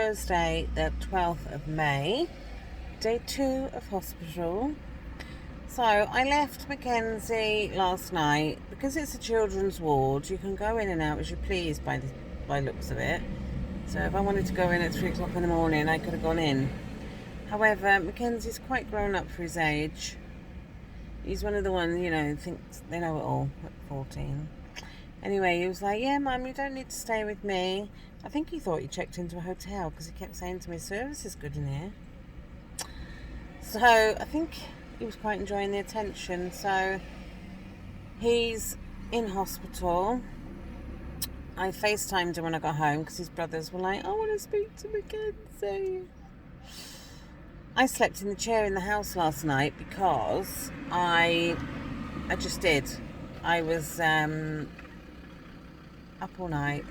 Thursday, the 12th of May, day 2 of hospital. So I left Mackenzie last night. Because it's a children's ward, you can go in and out as you please by looks of it. So if I wanted to go in at 3 o'clock in the morning, I could have gone in. However, Mackenzie's quite grown up for his age. He's one of the ones, thinks they know it all at 14. Anyway, he was like, yeah, Mum, you don't need to stay with me. I think he thought he checked into a hotel because he kept saying to me, service is good in here. So I think he was quite enjoying the attention. So he's in hospital. I FaceTimed him when I got home because his brothers were like, I want to speak to Mackenzie. I slept in the chair in the house last night because I just did. I was up all night.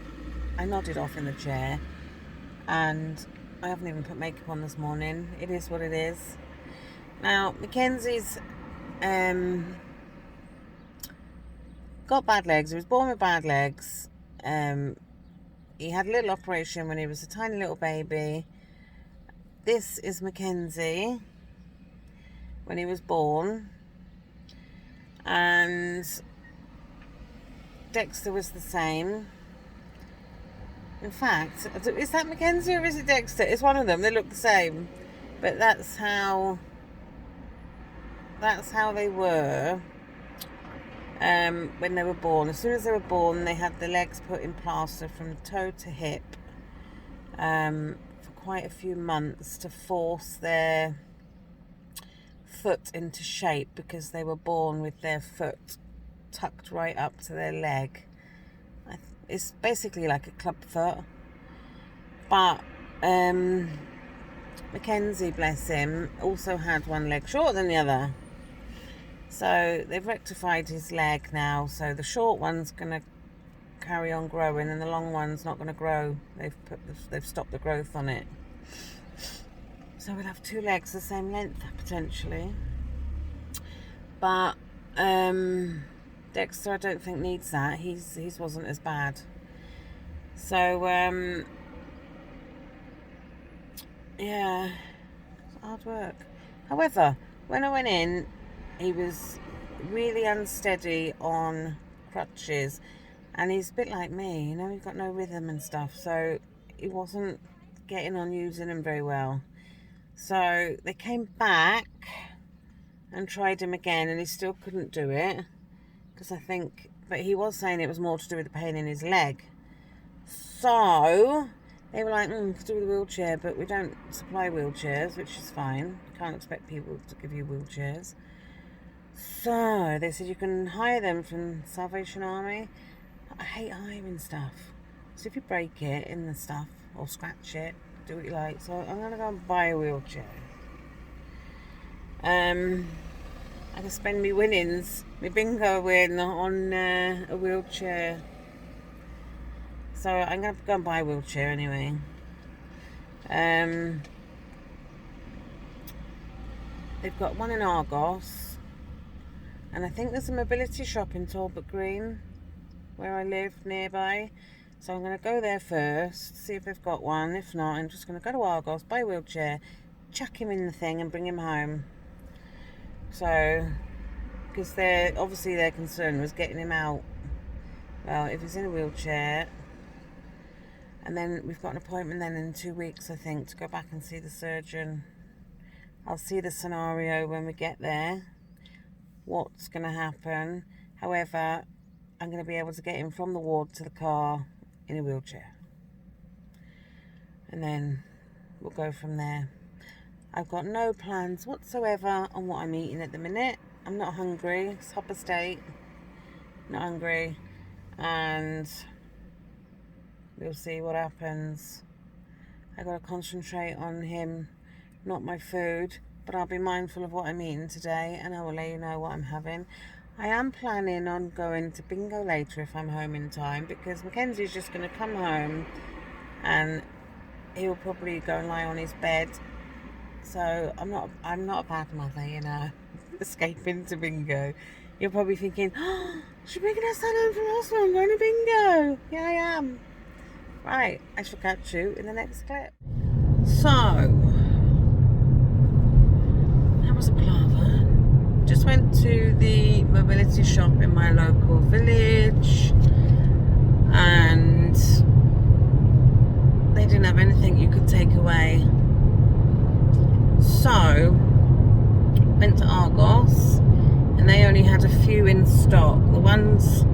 I nodded off in the chair, and I haven't even put makeup on this morning. It is what it is. Now, Mackenzie's got bad legs. He was born with bad legs. He had a little operation when he was a tiny little baby. This is Mackenzie when he was born, and Dexter was the same. In fact, is that Mackenzie or is it Dexter? It's one of them. They look the same, but that's how they were when they were born. As soon as they were born, they had the legs put in plaster from toe to hip for quite a few months to force their foot into shape, because they were born with their foot tucked right up to their leg. It's basically like a club foot. But Mackenzie, bless him, also had one leg shorter than the other. So they've rectified his leg now. So the short one's going to carry on growing and the long one's not going to grow. They've stopped the growth on it. So we'll have two legs the same length potentially. But Dexter, I don't think, needs that. His wasn't as bad. So yeah, it's hard work. However, when I went in, he was really unsteady on crutches, and he's a bit like me, he's got no rhythm and stuff, so he wasn't getting on using them very well. So they came back and tried him again, and he still couldn't do it, but he was saying it was more to do with the pain in his leg. So they were like, could do with a wheelchair, but we don't supply wheelchairs, which is fine. You can't expect people to give you wheelchairs. So they said you can hire them from Salvation Army. I hate hiring stuff. So if you break it in the stuff or scratch it, do what you like. So I'm going to go and buy a wheelchair. I can spend my winnings, my bingo win, on a wheelchair. So I'm going to go and buy a wheelchair anyway. They've got one in Argos, and I think there's a mobility shop in Talbot Green where I live nearby. So I'm going to go there first, see if they've got one. If not, I'm just going to go to Argos, buy a wheelchair, chuck him in the thing and bring him home. So, because their concern was getting him out. Well, if he's in a wheelchair, and then we've got an appointment then in 2 weeks, I think, to go back and see the surgeon. I'll see the scenario when we get there, what's going to happen. However, I'm going to be able to get him from the ward to the car in a wheelchair. And then we'll go from there. I've got no plans whatsoever on what I'm eating at the minute. I'm not hungry. It's Hopper State. Not hungry. And we'll see what happens. I got to concentrate on him, not my food. But I'll be mindful of what I'm eating today, and I will let you know what I'm having. I am planning on going to bingo later if I'm home in time, because Mackenzie's just going to come home and he'll probably go and lie on his bed. So I'm not a bad mother, escaping to bingo. You're probably thinking, she's bringing her son home from hospital and going to bingo. Yeah, I am. Right, I shall catch you in the next clip. So that was a palaver. Just went to the mobility shop in my local village, and they didn't have anything you could take away. So went to Argos, and they only had a few in stock. The ones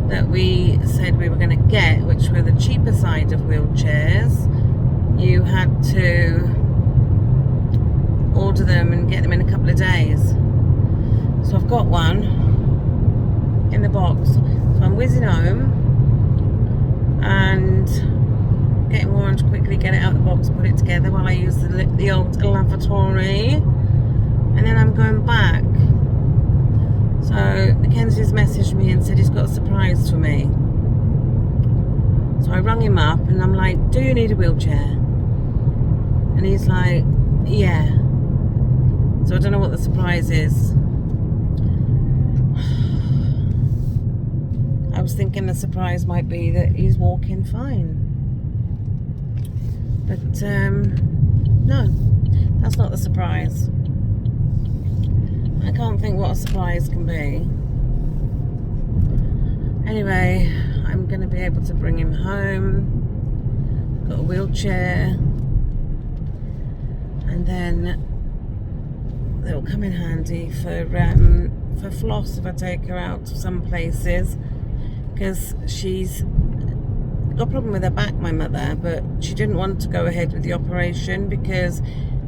that we said we were going to get, which were the cheaper side of wheelchairs, you had to order them and get them in a couple of days. So I've got one in the box. So I'm whizzing home and getting Warren to quickly get it out of the box, put it together while I use the old lavatory, and then I'm going back. So Mackenzie's messaged me and said he's got a surprise for me. So I rung him up and I'm like, do you need a wheelchair? And he's like, yeah. So I don't know what the surprise is. I was thinking the surprise might be that he's walking fine. But no, that's not the surprise. I can't think what a surprise can be. Anyway, I'm going to be able to bring him home. Got a wheelchair. And then they'll come in handy for Floss if I take her out to some places. Because she's got a problem with her back, my mother, but she didn't want to go ahead with the operation because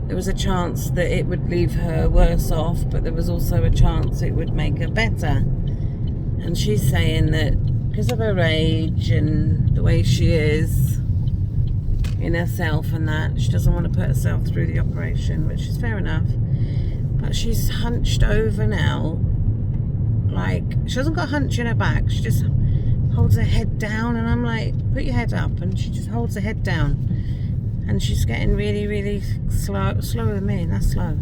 there was a chance that it would leave her worse off, but there was also a chance it would make her better. And she's saying that because of her age and the way she is in herself and that, she doesn't want to put herself through the operation, which is fair enough. But she's hunched over now. Like, she hasn't got a hunch in her back, she just holds her head down, and I'm like, put your head up, and she just holds her head down. And she's getting really, really slower than me, and that's slow.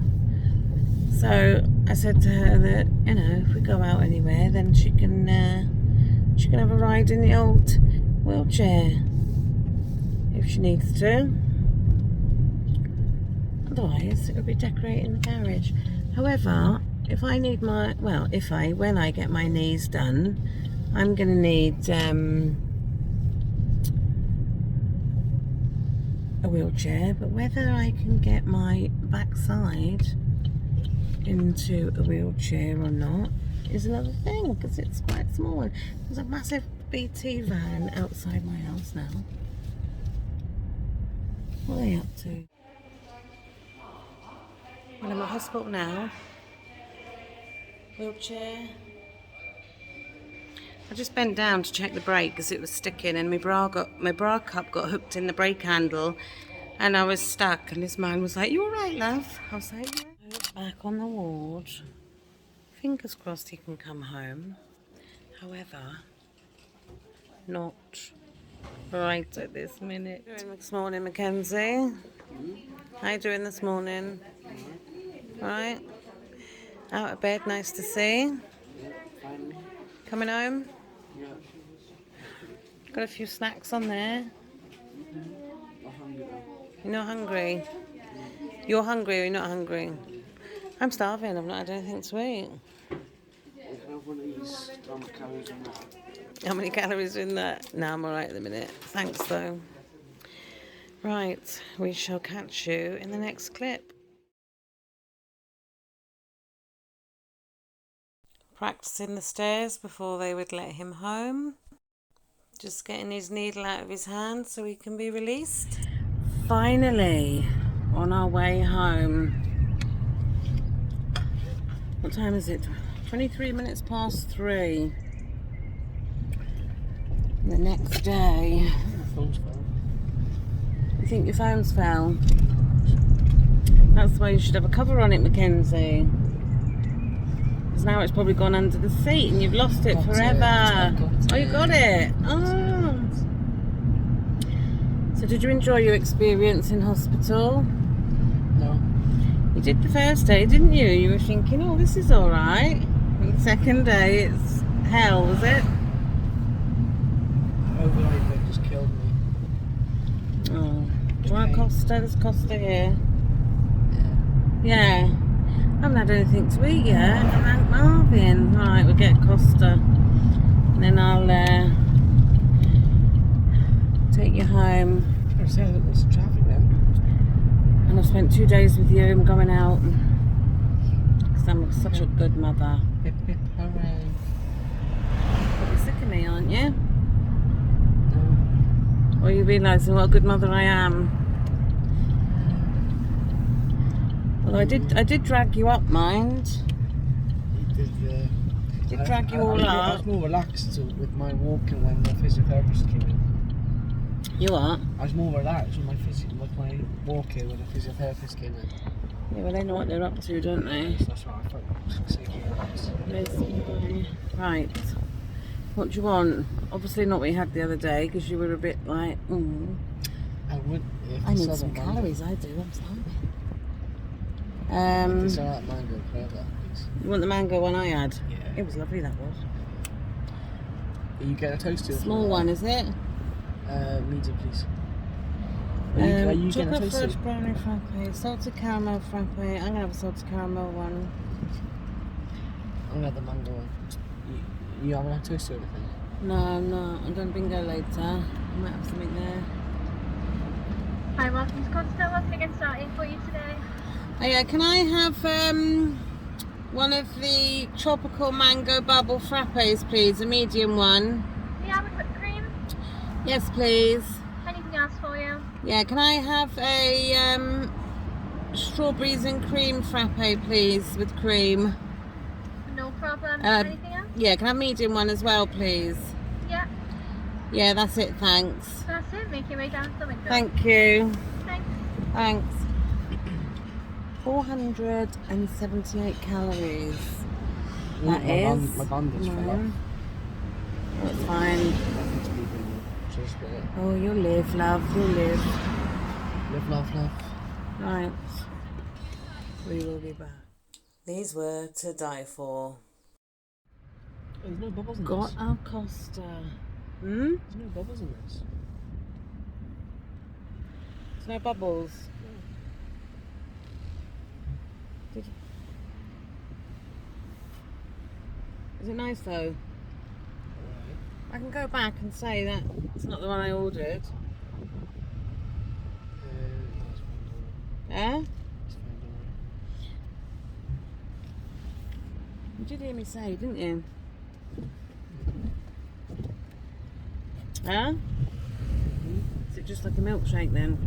So I said to her that, you know, if we go out anywhere, then she can have a ride in the old wheelchair if she needs to. Otherwise, it would be decorating the garage. However, when I get my knees done, I'm going to need a wheelchair, but whether I can get my backside into a wheelchair or not is another thing, because it's quite small. There's a massive BT van outside my house now. What are they up to? Well, I'm at hospital now. Wheelchair. I just bent down to check the brake because it was sticking, and my bra cup got hooked in the brake handle, and I was stuck. And this man was like, "You all right, love?" I was like, "Yeah." Back on the ward. Fingers crossed he can come home. However, not right at this minute. How are you doing this morning, Mackenzie? How are you doing this morning? Right? Out of bed, nice to see. Coming home? Yeah. Got a few snacks on there. You're not hungry? You're hungry or you're not hungry? I'm starving, I've not had anything to eat. How many calories in that? No, I'm alright at the minute. Thanks though. Right, we shall catch you in the next clip. Practicing the stairs before they would let him home. Just getting his needle out of his hand so he can be released. Finally, on our way home. What time is it? 23 minutes past 3. The next day. You think your phone's fell? That's why you should have a cover on it, Mackenzie. Because now it's probably gone under the seat and you've lost it forever. Oh, you got it? Oh. So did you enjoy your experience in hospital? No. You did the first day, didn't you? You were thinking, oh, this is alright. And the second day, it's hell, was it? Overnight, they just killed me. Oh. Do you want a Costa? There's Costa here. Yeah. I haven't had anything to eat yet. I'm Aunt Marvin. Right, we'll get Costa. And then I'll take you home. I said that there's traffic then. And I've spent 2 days with you. I'm going out. Because I'm such a good mother. Hip hip hooray. You're sick of me, aren't you? Or are you realising what a good mother I am? Well, I did drag you up, mind. You did Drag you all I up. was more relaxed with my walking when the physiotherapist came in. You are? I was more relaxed with my walking when the physiotherapist came in. Yeah, well, they know what they're up to, don't they? So that's why I felt safer relaxed. Right. What do you want? Obviously not what you had the other day, because you were a bit like, I would if I need the some mango. calories, I do, I'm starving. If the that mango flavor, please. You want the mango one I had? Yeah. It was lovely, that was. Are you getting a toasty? Small one, is it? Medium, please. Are you getting a chocolate toasty? fudge brownie frappe, salted caramel frappe. I'm going to have a salted caramel one. I'm going to have the mango one. You haven't had toasty or anything? No, I'm not. I'm going to bingo later. I might have something there. Hi, welcome to Costa. What can I get started for you today? Oh yeah, can I have one of the tropical mango bubble frappes, please? A medium one. Yeah, with whipped cream. Yes, please. Anything else for you? Yeah, can I have a strawberries and cream frappe, please, with cream? No problem. Anything else? Yeah, can I have a medium one as well, please? Yeah, Yeah, that's it, thanks. that's it. Make your way down to the window. Thank you. Thanks. Thanks. 478 calories. That is. My band is full up. That's fine. Just split it. Oh, you'll live, love. You'll live. Live, love, love. Right. We will be back. These were to die for. There's no bubbles in Got this. our Costa. There's no bubbles in this. There's no bubbles. Is it nice though? Alright. I can go back and say that it's not the one I ordered. That's fine, Yeah? That's fine, don't worry. You did hear me say, didn't you? Huh? Is it just like a milkshake then?